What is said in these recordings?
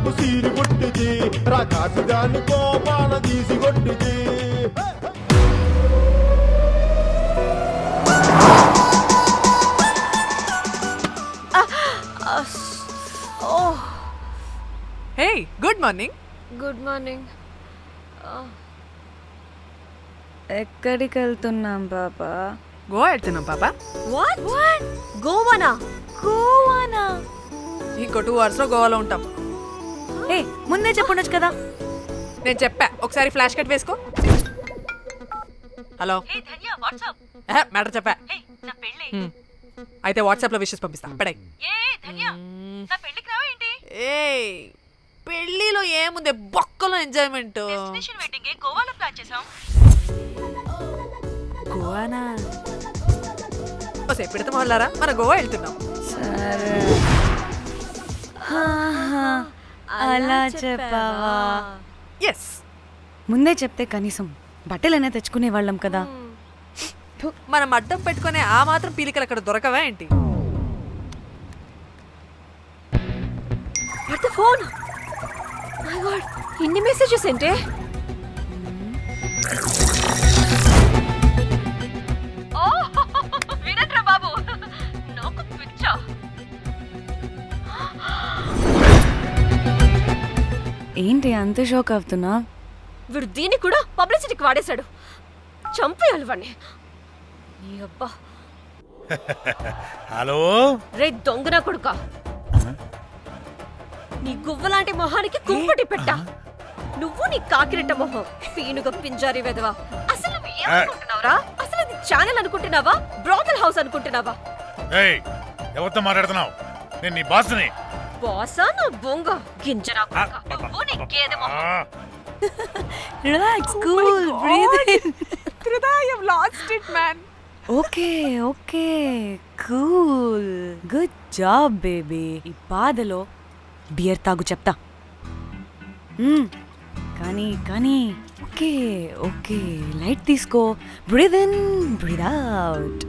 నాకు సీరి కొట్టిది రాకాసి దాన్ని కోపాన తీసి కొట్టిది. Hey good morning. Good morning. ఎక్కడికి వెళ్తున్నాం పాపా? గోవా వెళ్తున్నాం పాపా. వాట్ వాట్ గోవానా? గోవానా? ఇంకో 2 hours లో గోవాలో ఉంటాం. ఏ ముందే చెప్పుండొచ్చు కదా. నేను చెప్పా, ఒకసారి ఫ్లాష్ కట్ వేసుకో. హలో మ్యాటర్ చెప్పా. అయితే వాట్సాప్ లో విషెస్ పంపిస్తా. పడాయి. ఏ పెళ్లిలో ఏముంది, బొక్కలో ఎంజాయ్మెంట్. గోవానా? సేపు పెడితే మొదలారా, మన గోవా వెళ్తున్నాం. సరే అలా చెప్పావా? ఎస్, ముందే చెప్తే కనీసం బట్టలైనా తెచ్చుకునే వాళ్ళం కదా. మనం అడ్డం పెట్టుకునే ఆ మాత్రం పీలికలు అక్కడ దొరకవా ఏంటి? What the phone? My God, ఇన్ని మెసేజెస్ ఏంటి? వినట్రా బాబు, నాకు పిచ్చా. ఏంటి అంత షాక్ అవుతున్నా? వీడు దీన్ని కూడా పబ్లిసిటీకి వాడేశాడు. చంపేయాలి వాడిని. నీ అబ్బా. హలో రే దొంగన కొడుకా, నీ గువ్వలాంటి మొహానికి కుంపటి పెట్ట. నువ్వు నీ కాకిరెట్ట మొహం, పీనుగ పింజారి వెదవా. అసలు నువ్వు ఏమనుకుంటున్నావురా? అసలు ఇది ఛానల్ అనుకుంటున్నావా, బ్రోకల్ హౌస్ అనుకుంటున్నావా? ఏయ్, ఎవరితో మాట్లాడుతున్నావు? నేను నీ బాస్ని. బాసా నా బొంగ గింజరా కొడుకా. నువ్వు నీ గేదె మొహం. Relax, cool, breathe in. I have lost it, man. Okay okay, cool, good job baby. ఈ బాధలో బియర్ తాగు చెప్తా. కానీ కానీ ఓకే ఓకే, లైట్ తీసుకో. Breathe in, breathe out.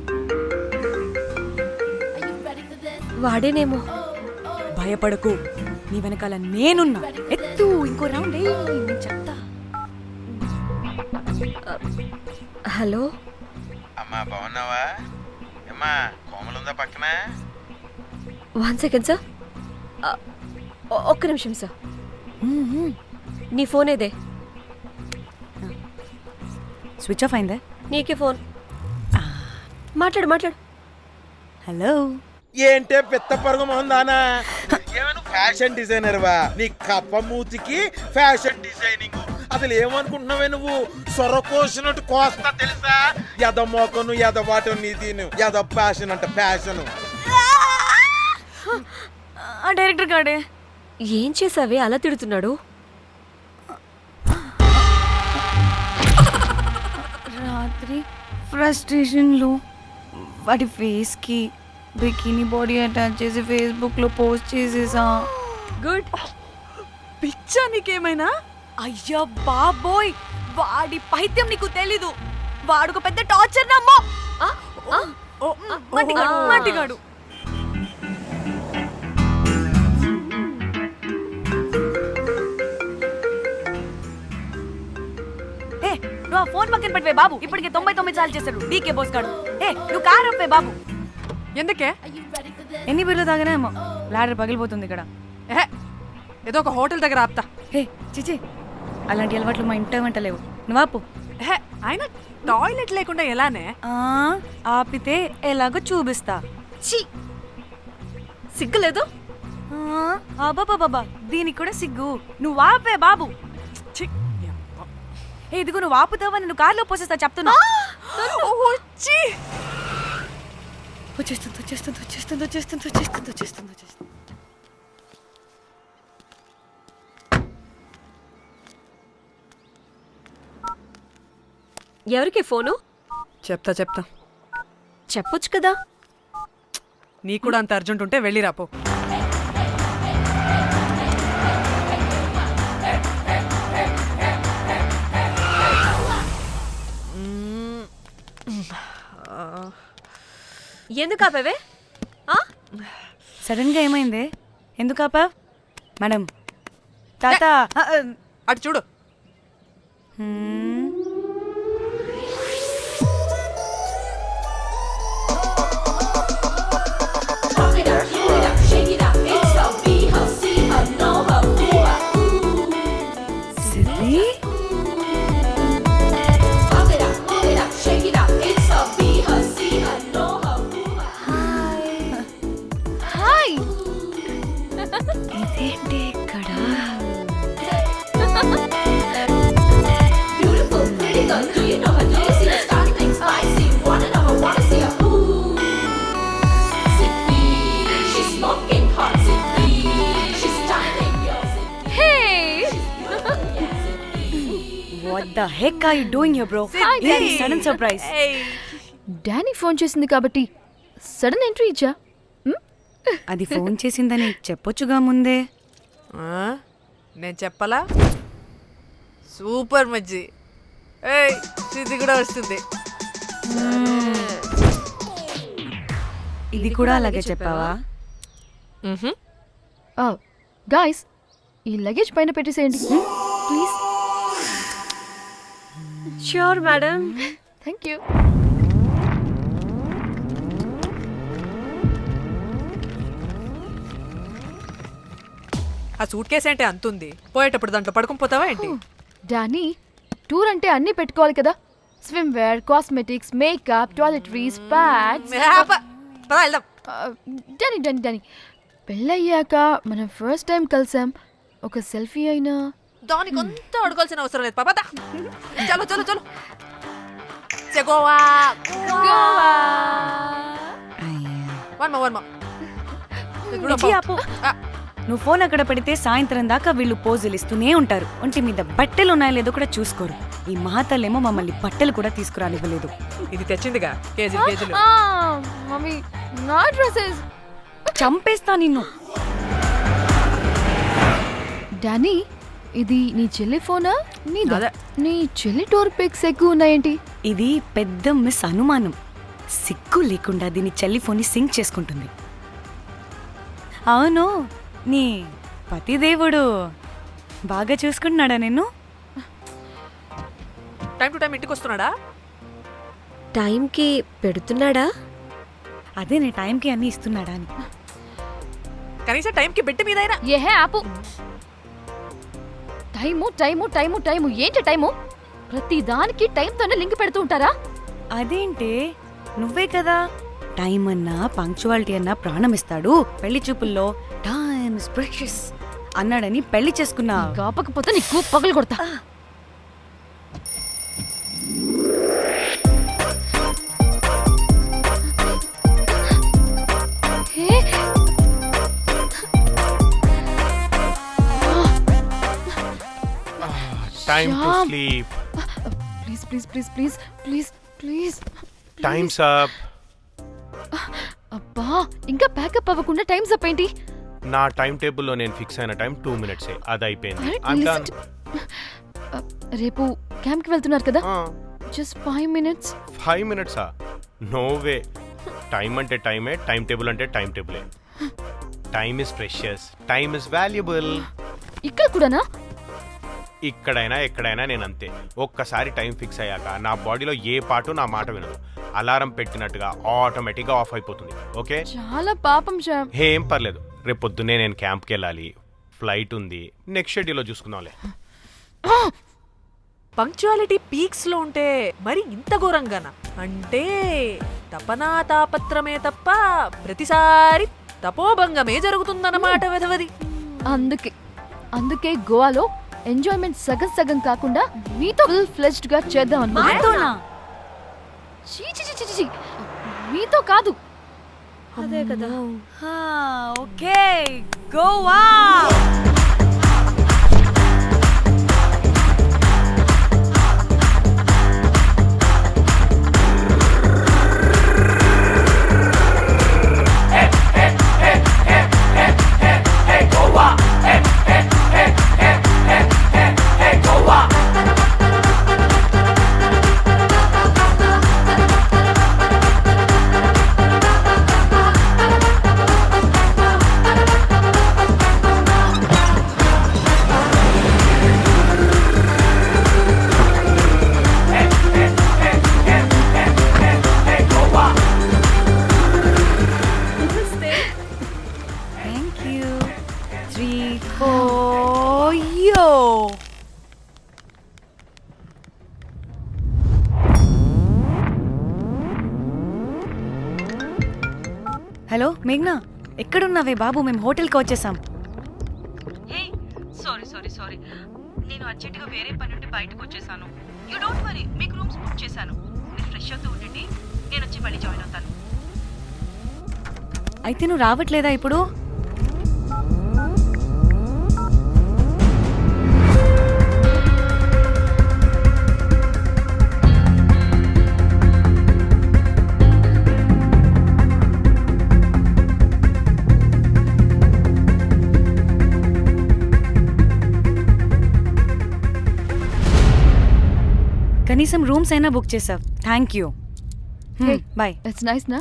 వాడేనేమో. భయపడకు, నీ వెనకాల నేనున్నా. ఎత్తు, ఇంకో రౌండ్ నేను చెప్తా. హలో అమ్మా, బాగున్నావా? అమ్మా, కోమలుందా పక్కన? 1 second సార్. ఒక్క నిమిషం సార్. నీ ఫోన్ ఏదే? స్విచ్ ఆఫ్ అయిందే. నీకే ఫోన్. మాట్లాడు మాట్లాడు. హలో, ఏంటే పెద్ద పరుగు మొహందానా? ఏమైనా ఫ్యాషన్ డిజైనర్ వా? నీ కప్ప మూతికి ఫ్యాషన్ డిజైనింగ్. అసలు ఏమనుకుంటున్నావే నువ్వు? సొరకోసినట్టు కోస్తా తెలుసా? ఎద మోకను ఎదవాటం నీ దీని ఎద ఫ్యాషన్ అంట ఫ్యాషన్. ఆ డైరెక్టర్ గాడే ఏం చేసావే అలా తిడుతున్నాడు? రాత్రి ఫ్రస్ట్రేషన్లో వాడి ఫేస్కి బికినీ బాడీ అటాచ్ చేసి ఫేస్బుక్లో పోస్ట్ చేసేసా. గుడ్. పిచ్చా నీకేమైనా? అయ్యా బాబోయ్, వాడి పైత్యం నీకు తెలీదు. వాడుకు పెద్ద టార్చర్ నమ్మో. మట్టిగాడు. నువ్వు ఆ ఫోన్ పక్కన పెట్టవే బాబు. ఇప్పటికే 99 సార్లు చేశాడు డీకే బోస్ గాడు. నువ్వు కారు అప్పే బాబు. ఎందుకే? ఎన్ని బిర్లు తాగినాయేమో, లాడర్ పగిలిపోతుంది ఇక్కడ. ఏదో ఒక హోటల్ దగ్గర ఆపుతా. చిచి, అలాంటి అలవాట్లు మా ఇంట వెంట లేవు. నువ్వు ఆపు. ఆయన టాయిలెట్ లేకుండా ఎలానే? ఆపితే ఎలాగో చూపిస్తా. ఛీ, సిగ్గులేదు? బాబా, దీనికి కూడా సిగ్గు. నువ్వు ఆపే బాబు. ఇదిగో నువ్వు ఆపుతావా, నేను కార్లో పోసేస్తా చెప్తున్నా. వచ్చేస్తుంది. ఎవరికి ఫోను? చెప్తా చెప్పొచ్చు కదా. నీ కూడా అంత అర్జెంట్ ఉంటే వెళ్ళి రాపో. ఎందుకు ఆపేవే? సడన్ గా ఏమైంది? ఎందుకు ఆపా? మేడం, తాత అటు చూడు. సిద్ధి హాయ్ ఇదేంటి ఇక్కడ what the heck are you doing here bro ఇది సడన్ సర్ప్రైజ్ ఏయ్, డానీ ఫోన్ చేసింది కాబట్టి సడన్ ఎంట్రీ ఇచ్చా. అది ఫోన్ చేసిందని చెప్పొచ్చుగా ముందే ఆ? నేను చెప్పలా? సూపర్ మజ్జి. ఏయ్, సిద్ధి కూడా వస్తుంది. ఇది కూడా అలాగే చెప్పావా? మ్హూ. గాయస్ ఈ లగేజ్ పైన పెట్టేసేయండి please. Sure madam. Thank you. ఆ సూట్ కేసు అంటే అంతుంది, పోయేటప్పుడు దాంట్లో పడుకుని పోతావా ఏంటి? డానీ టూర్ అంటే అన్నీ పెట్టుకోవాలి కదా. Swimwear, cosmetics, makeup, toiletries, pads. పదా వెళ్దాం. డానీ డానీ డానీ పెళ్ళయ్యాక మనం ఫస్ట్ టైం కలిసాం. ఒక సెల్ఫీ అయినా. దానికి అంతా అడగాల్సిన అవసరం లేదు పాపా. చలో చలో చలో. గోవా వర్మ విజయ్, ఆపు. నువ్వు ఫోన్ అక్కడ పెడితే సాయంత్రం దాకా వీళ్ళు పోజులు ఇస్తూనే ఉంటారు. ఒంటి మీద బట్టలు ఉన్నాయో లేదో కూడా చూసుకోరు. ఈ మహాతల్లేమో మమ్మల్ని బట్టలు కూడా తీసుకురానివ్వలేదు. ఇది తెచ్చిందిగా కేజీలు కేజీలు. మమ్మీ నా డ్రెస్సెస్. చంపేస్తా నిన్ను. డానీ ఇది నీ చెల్లి ఫోనా నీదా? అదే. నీ చెల్లి టూర్ పిక్స్ ఎక్కువ ఉన్నాయేంటి? ఇది పెద్ద మిస్ అనుమానం. సిగ్గు లేకుండా దీని చెల్లి ఫోన్ని సింక్ చేసుకుంటుంది. అవును, నీ పతిదేవుడు బాగా చూసుకుంటున్నాడా నిన్ను? టైం టు టైం ఇంటికి వస్తున్నాడా? టైంకి పెడుతున్నాడా? అదే నీ టైంకి అన్ని ఇస్తున్నాడా అని. కనీసం టైంకి పెట్టి మీదైనా. ఏహే ఆపు. టైము టైము టైము టైము ఏంటి టైము? ప్రతి దానికి టైంతోనే లింక్ పెడుతూ ఉంటారా? అదేంటి, నువ్వే కదా టైం అన్నా పంక్చువాలిటీ అన్నా ప్రాణం ఇస్తాడు, పెళ్లి చూపుల్లో టైమ్ ఇస్ ప్రెషియస్ అన్నాడని పెళ్లి చేసుకున్నా. కాపకపోతే నీకు పగలు కొడతా. Time to Shyam. sleep. Please please please please please please. Time's up. అబ్బా ఇంకా ప్యాకప్ అవ్వకుండా టైమ్స్ అప్ ఏంటి? నా టైం టేబుల్లో నేను ఫిక్స్ అయిన టైం 2 minutes. అది అయిపోయింది. Alright, I'm listen done. రేపు క్యాంప్ కి వెళ్తున్నారు కదా? Just 5 minutes. 5 minutes? No way. Time అంటే టైమే, టైం టేబుల్ అంటే టైం టేబులే. Time is precious, time is valuable. ఇక్కడ కూడానా? ఇక్కడైనా ఎక్కడైనా నేను అంతే. ఒక్కసారి టైం ఫిక్స్ అయ్యాక నా బాడీలో ఏ పాటు నా మాట వినదు. అలారం పెట్టినట్టుగా ఆటోమేటిక్గా ఆఫ్ అయిపోతుంది. ఓకే, చాలా పాపం శ్యామ్. ఏం పర్లేదు. రేపు పొద్దున్నే నేను క్యాంప్కి వెళ్ళాలి, ఫ్లైట్ ఉంది. నెక్స్ట్ షెడ్యూల్లో చూసుకుందాంలే. పంక్చువాలిటీ పీక్స్ లో ఉంటే మరి ఇంత ఘోరంగానా? అంటే తపనా తాపత్రమే తప్ప ప్రతిసారి తపోభంగమే జరుగుతుందన్నమాట వెధవది. అందుకే గోవాలో ఎంజాయ్మెంట్ సగం సగం కాకుండా మీతో ఫుల్ ఫ్లెజ్డ్ గా చేద్దాం అనుకున్నా. చీ చీ చీ చీ, మీతో కాదు. అదే కదా. ఓకే, గోవా. 3, 4, yo! హలో మేఘ్నా, ఎక్కడున్నావే బాబు? మేము హోటల్కి వచ్చేసాం. సారీ నేను అర్జెంటుగా వేరే పని నుండి బయటకు వచ్చేసాను. యూ డోంట్ వరీ, మీకు రూమ్స్ బుక్ చేశాను. మీరు ఫ్రెష్ అవుతూ ఉండండి, నేను వచ్చి మళ్ళీ జాయిన్ అవుతాను. అయితే నువ్వు రావట్లేదా ఇప్పుడు? కనీసం రూమ్స్ అయినా బుక్ చేసావు. Thank you. Bye. It's nice నా.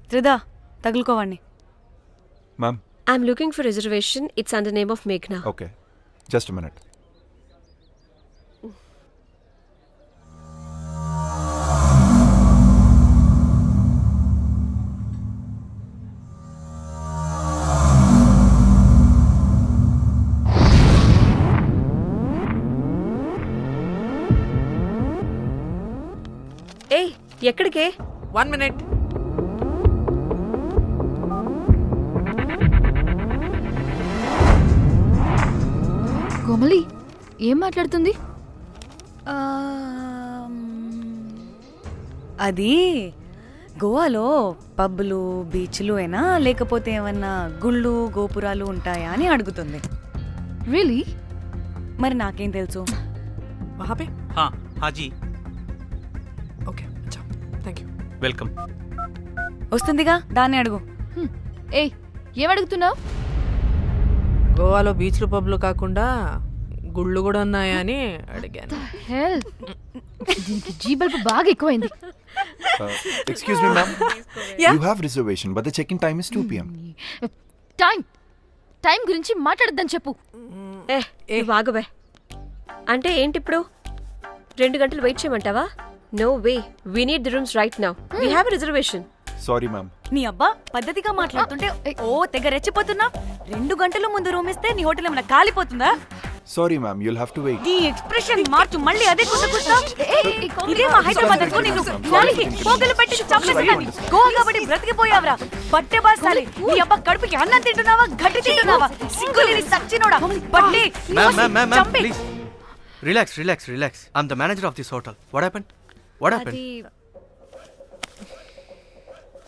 త్రిదా, తగులుకోవాడిని. Ma'am, I'm looking for reservation. It's under name of Meghna. okay. Just a minute. ఏయ్, ఎక్కడికే? 1 minute. కోమలి ఏం మాట్లాడుతుంది? అది గోవాలో పబ్బులు బీచ్లు అయినా లేకపోతే ఏమన్నా గుళ్ళు గోపురాలు ఉంటాయా అని అడుగుతుంది. రియలీ? మరి నాకేం తెలుసు? वहाँ पे? हाँ हाँ जी ఓకే, అచ్చా, థ్యాంక్ యూ. वेलकम. వస్తుందిగా, దాన్ని అడుగు. ఏయ్, ఏం అడుగుతున్నావు? గోవాలో బీచ్లు పబ్లు కాకుండా గుళ్ళు కూడా ఉన్నాయా అని అడిగాను. హెల్, దీనికి జీ బల్బ్ బాగా ఎక్కువైంది. Excuse me, ma'am. Yeah? You have reservation, but the check-in time is 2 p.m. Time గురించి మాట్లాడద్దని చెప్పు. నువ్వు ఆగుబే. అంటే ఏంటి ఇప్పుడు? 2 గంటలు వెయిట్ చేయమంటావా? No way, we need the rooms right now. We have reservation. Sorry, ma'am. నీ అబ్బా పద్ధతిగా మాట్లాడుతుంటే ఓ తెగ రెచ్చిపోతున్నా. 2 గంటల ముందు రూమ్ ఇస్తే నీ హోటల్ ఏమైనా కాలిపోతుందా? Sorry, ma'am. You'll have to wait. నీ ఎక్స్ప్రెషన్ మార్చు, మళ్ళీ అదే కుట్టుకుంటా. ఇదే మా హైదరాబాద్ అనుకో, నిన్ను గాలికి పోగలు పెట్టి చంపేసేదాన్ని. గోవా కాబట్టి బ్రతికిపోయావరా బట్టే బాసాలి. నీ అబ్బా కడుపుకి అన్నం తింటున్నావా, గడ్డి తింటున్నావా? సింగులేని సచ్చినోడా బట్టే Ma'am, చంపే. please. Relax. I'm the manager of this hotel. What happened? అది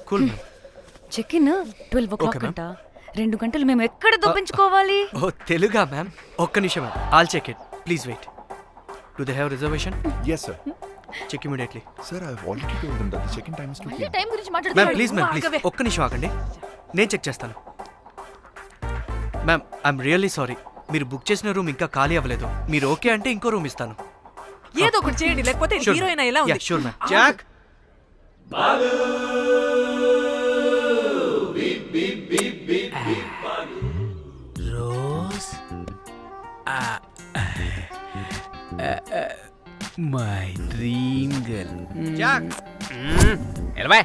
Cool, ma'am. Check in 12 o'clock Okay, ma'am. అంట. 2 గంటలు మేము ఎక్కడ దొప్పించుకోవాలి? Oh, తెలుగా ma'am? ఒక్క నిమిషం ma'am. I'll check it. Please wait. Do they have reservation? Yes, sir. Check immediately. Sir, I've already told them that the check-in time is 2 p.m. Time గురించి ma'am మాట్లాడుతున్నాడు. Please ఒక్క నిమిషం ఆగండి, నేను చెక్ చేస్తాను. Ma'am, I'm really sorry. మీరు book చేసిన room ఇంకా ఖాళీ అవ్వలేదు. మీరు ఓకే అంటే ఇంకో రూమ్ ఇస్తాను. ఏదో ఒకటి చేయండి, లేకపోతే హీరోయిన్ ఎలా ఉంది? Sure ma'am. Jack, Rose, my dream girl. Jack. ఎలవా,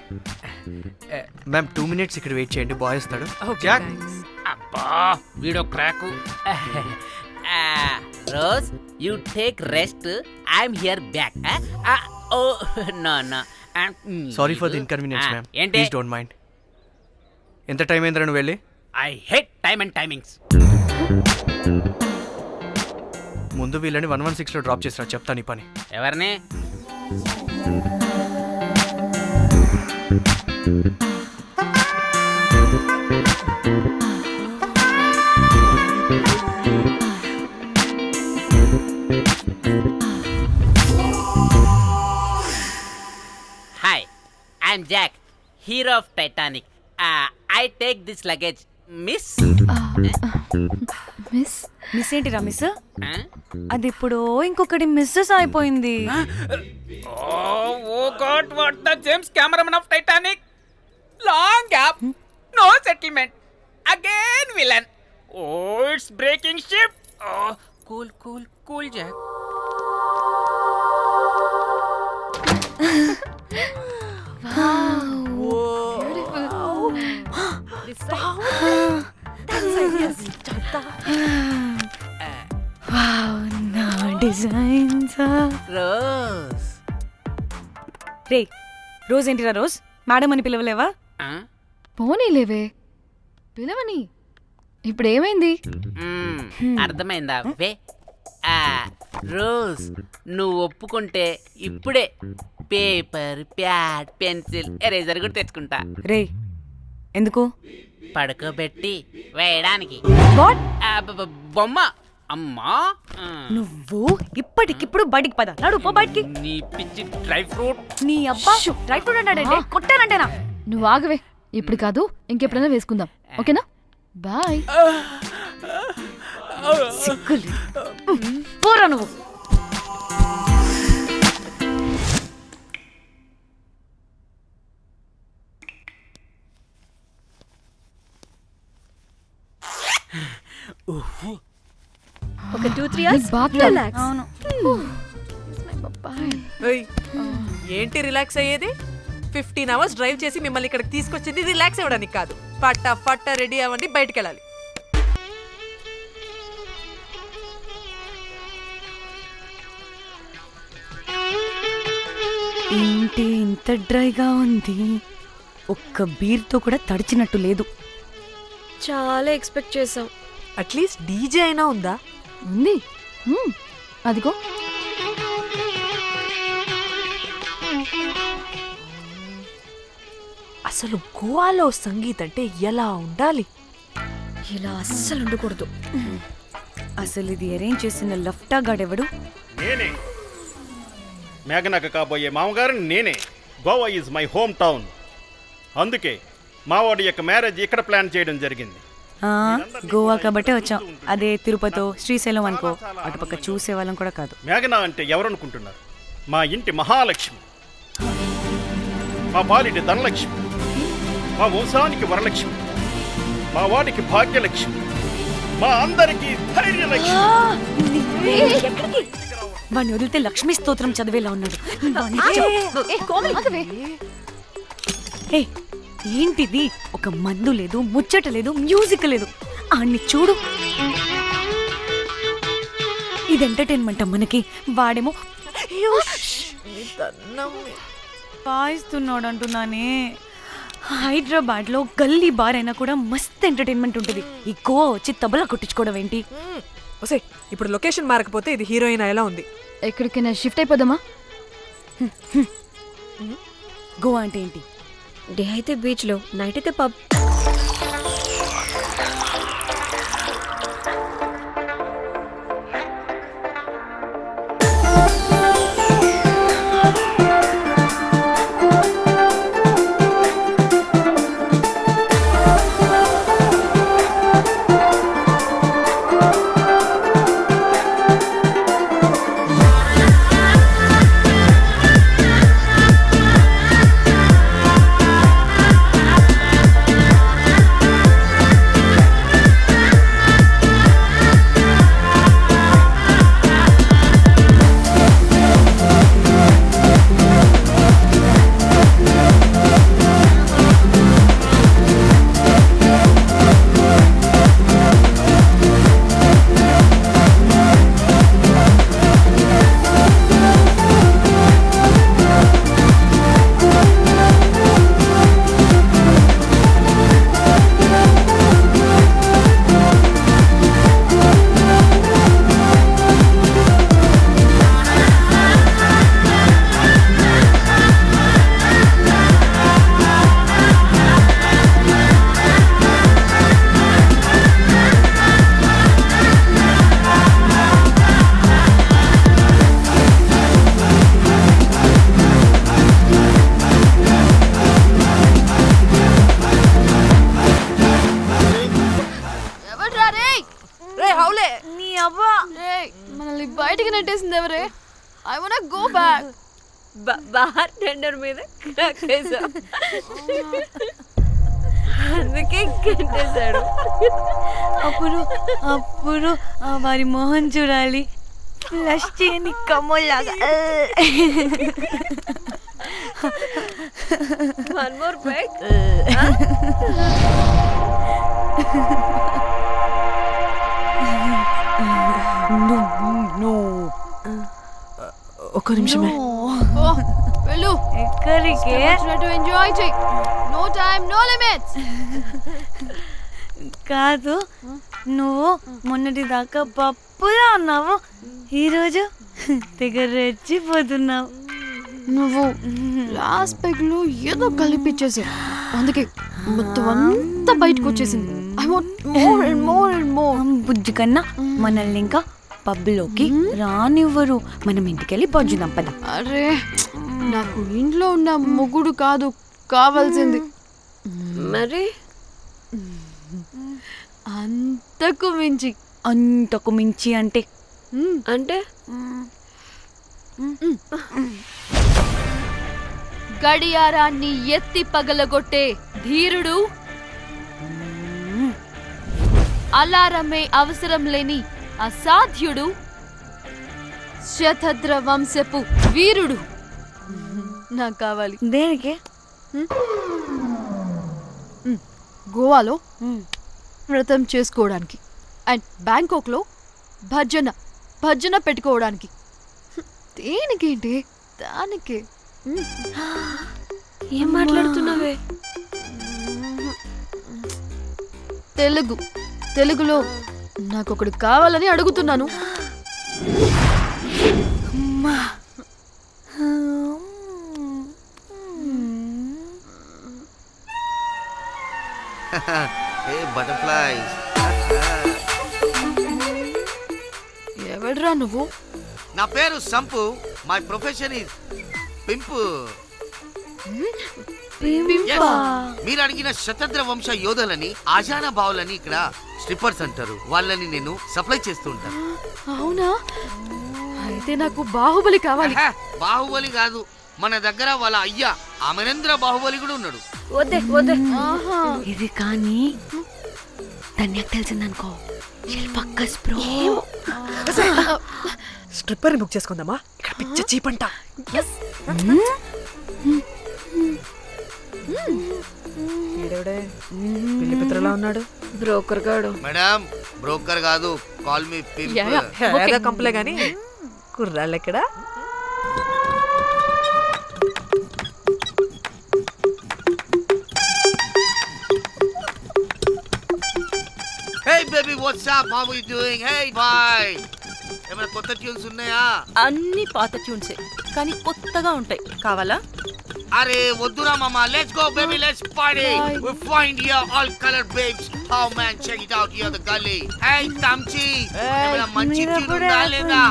మ్యామ్ 2 minutes ఇక్కడ వెయిట్ చేయండి, బాయ్ వస్తాడు. Okay, Jack. thanks. అబ్బా వీడో crack. Rose, you take rest, I'm here back. Oh no no, sorry for the inconvenience ma'am. ఏంటి? Please don't mind. ఎంత time అయిందిరా నువ్వు వెళ్ళి? I hate time and timings. ముందు వీళ్ళని 116 లో డ్రాప్ చేసిరా, చెప్తాను ఈ పని. ఎవరిని? Hi, I'm Jack, hero of Titanic. I take this luggage, miss. Miss ఏంటిరా మిస్? అది ఇప్పుడు ఇంకొకటి మిస్సెస్ అయిపోయింది. Oh God, what the James Cameron of Titanic? Long gap, no settlement. Again villain. Oh, it's breaking ship. Oh, cool, Jack. Beautiful. This side. That side, yes. నా designs rose రే rose ఏంటిరా rose madam అని పిలవలేవా? పోనీలేవే పిలవని. ఇప్పుడు ఏమైంది? అర్థమైందా వే? Rose నువ్వు ఒప్పుకుంటే ఇప్పుడే paper pad pencil eraser కూడా తెచ్చుకుంటా. రే ఎందుకు? పడుకోబెట్టి వేయడానికి. వాట్? బొమ్మ అమ్మా. నువ్వు ఇప్పటికిప్పుడు బయటికి పద. నడు పో బయటికి. నీ పిచ్చి డ్రై ఫ్రూట్. నీ అబ్బా డ్రై ఫ్రూట్ అన్నాడంటే కొట్టానంటేనా? నువ్వు ఆగవే. ఇప్పుడు కాదు ఇంకెప్పుడైనా వేసుకుందాం, ఓకేనా? బాయ్. సిగ్గులు పోరా నువ్వు. ఒక 2-3 hours relax. అవును. ఏంటి రిలాక్స్ అయ్యేది? 15 hours డ్రైవ్ చేసి మిమ్మల్ని ఇక్కడికి తీసుకొచ్చింది రిలాక్స్ అవ్వడానికి కాదు. పట్ట రెడీ అవ్వండి, బయటికి వెళ్ళాలి. ఏంటి ఇంత డ్రైగా ఉంది? ఒక్క బీర్తో కూడా తడిచినట్టు లేదు. చాలా ఎక్స్పెక్ట్ చేసాం. అట్లీస్ట్ డీజే అయినా ఉందా? ఉంది. అదిగో. అసలు గోవాలో సంగీత్ అంటే ఎలా ఉండాలి? ఇలా అస్సలు ఉండకూడదు. అసలు ఇది అరేంజ్ చేసిన లఫ్టా గాడెవడు? నేనే మేఘనకు కాబోయే మామగారు నేనే. Goa is my home town. అందుకే మావాడి యొక్క మ్యారేజ్ ఇక్కడ ప్లాన్ చేయడం జరిగింది. గోవా కాబట్టే వచ్చాం. అదే తిరుపతి శ్రీశైలం అనుకో, అటుపక్క చూసే వాళ్ళం కూడా కాదు. మేఘన అంటే ఎవరనుకుంటున్నారు? మా ఇంటి మహాలక్ష్మి, మా పాలిటి ధనలక్ష్మి, మా వంశానికి వరలక్ష్మి, మా వాడికి భాగ్యలక్ష్మి, మా అందరికీ ధైర్యలక్ష్మి. వాడిని వదిలితే లక్ష్మీ స్తోత్రం చదివేలా ఉన్నాడు. ఏంటిది? ఒక మందు లేదు, ముచ్చట లేదు, మ్యూజిక్ లేదు. ఆన్ని చూడు. ఇది ఎంటర్టైన్మెంట్ మనకి. వాడేమో వాయిస్తున్నాడు అంటున్నానే. హైదరాబాద్ లో గల్లీ బార్ అయినా కూడా మస్త్ ఎంటర్టైన్మెంట్ ఉంటుంది. ఈ గోవా వచ్చి తబలా కొట్టించుకోవడం ఏంటి? ఇప్పుడు లొకేషన్ మారకపోతే ఇది హీరోయిన్ ఎలా ఉంది? ఎక్కడికైనా షిఫ్ట్ అయిపోదామా? గోవా అంటే ఏంటి? డే అయితే బీచ్ లో, నైట్ అయితే పబ్. మనల్ని బయటికి నెట్టేసింది ఎవరే? I want go back. Bar tender మీద క్రాక్ చేసాం, అందుకే కట్టేశాడు. అప్పుడు అప్పుడు వారి మోహన్ చూడాలి, ఫ్లష్ చేయని కమ్మలాగా. One more back. ఒక్క నిమిషమే. వెళ్ళు. ఎక్కడికే? ఎంజాయ్ చెయ్యి. No time no limits. కాదు, నువ్వు మొన్నటి దాకా పప్పులా ఉన్నావు, ఈరోజు తెగ రెచ్చిపోతున్నావు. నువ్వు లాస్ట్ పెగ్ లో ఏదో కలిపిచ్చేసి అందుకే మొత్తం అంతా బయటకు వచ్చేసింది. I want more and more and more. బుజ్జి కన్నా మనల్ని ఇంకా పబ్లోకి రానివ్వరు. మనం ఇంటికెళ్ళి పొంచుదాం పద. అరే నాకు ఇంట్లో ఉన్న మొగుడు కాదు కావాల్సింది. మరి అంతకు మించి. అంతకు మించి అంటే అంటే గడియారాన్ని ఎత్తి పగలగొట్టే ధీరుడు, అలారమే అవసరం లేని అసాధ్యుడు, శతద్ర వంశపు వీరుడు నాకు కావాలి. దేనికి? గోవాలో వ్రతం చేసుకోవడానికి అండ్ బ్యాంకాక్లో భజన పెట్టుకోవడానికి. దేనికేంటి? దానికే. ఏం మాట్లాడుతున్నావే? తెలుగులో నాకొకడు కావాలని అడుగుతున్నాను. ఎవడ్రా నువ్వు? నా పేరు Sampu. My profession is pimp. మీరు అడిగిన శతద్ర వంశ యోధులని, ఆజానా బావులని ఇక్కడ స్ట్రిప్పర్స్ అంటారు. వాళ్ళని నేను సప్లై చేస్తూ ఉంటాను. అవునా? అయితే నాకు బాహుబలి కావాలి. బాహుబలి కాదు, మన దగ్గర వాళ్ళ అయ్యా అమరేంద్ర బాహుబలి కూడా ఉన్నాడు. వద్దే వద్దే. ఇది కానీ ధన్యకు తెలిసిందనుకో, పక్కస్ బ్రో. స్ట్రిప్పర్ బుక్ చేసుకుందామా? ఇక్కడ పిచ్చ చీపంట. పిల్లి పిత్రలా ఉన్నాడు. బ్రోకర్ గాడు. మేడం బ్రోకర్ కాదు, కాల్ మీ పింప్. కంపలే గాని కుర్రాళ్ళు ఎక్కడ? Hey baby, what's up? How are you doing? Hey bye. ఏమైనా కొత్త ట్యూన్స్ ఉన్నాయా? అన్ని పాత ట్యూన్సే కానీ కొత్తగా ఉంటాయి. కావాలా? అరే వద్దురా మామ. Let's go baby, let's party. We find here all color babes. Oh man, check it out here the gully. Hey Tamchi, ఏమైనా మంచి ట్యూన్ ఉందా లేదా?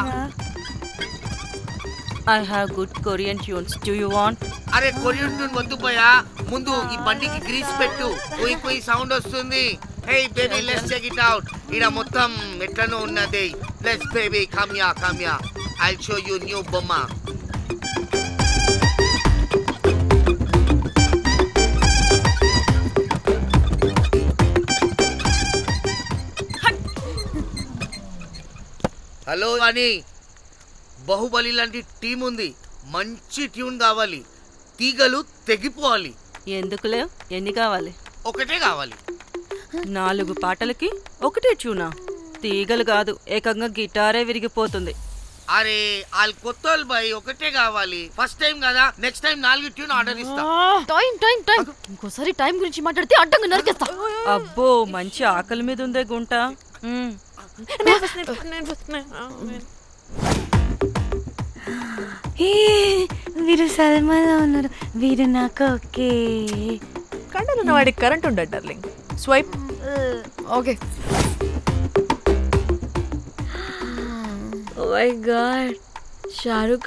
I have good Korean tunes. Do you want? అరే కొరియన్ ట్యూన్ వద్దు పోయా, ముందు ఈ బండికి గ్రీస్ పెట్టు. కొయి కొయి సౌండ్ వస్తుంది. Hey baby, let's check it out. ఇడ మొత్తం ఎట్లనో ఉన్నది. Let's baby, come here. I'll show you new బొమ్మ. హలో అని బాహుబలి లాంటి టీం ఉంది. మంచి ట్యూన్ కావాలి. తీగలు తెగిపోవాలి. ఎందుకులే? ఎన్ని కావాలి? ఒకటే కావాలి. 4 పాటలకి ఒకటే ట్యూనా? తీగలు కాదు, ఏకంగా గిటారే విరిగిపోతుంది. అరే వాళ్ళు కొత్త వాళ్ళు బాయ్, ఒకటే కావాలి. ఫస్ట్ టైం కదా, నెక్స్ట్ టైం 4 ట్యూన్ ఆర్డర్ ఇస్తా. టైం ఇంకోసారి టైం గురించి మాట్లాడితే అడ్డంగా నరికేస్తా. అబ్బో మంచి ఆకలి మీద ఉందే గుంట. వీరు సల్మాలో ఉన్నారు. వీరు నాకు ఓకే. కండలున్న వాడికి కరెంట్ ఉండడు darling. Swipe. Okay. Oh my god, Shahrukh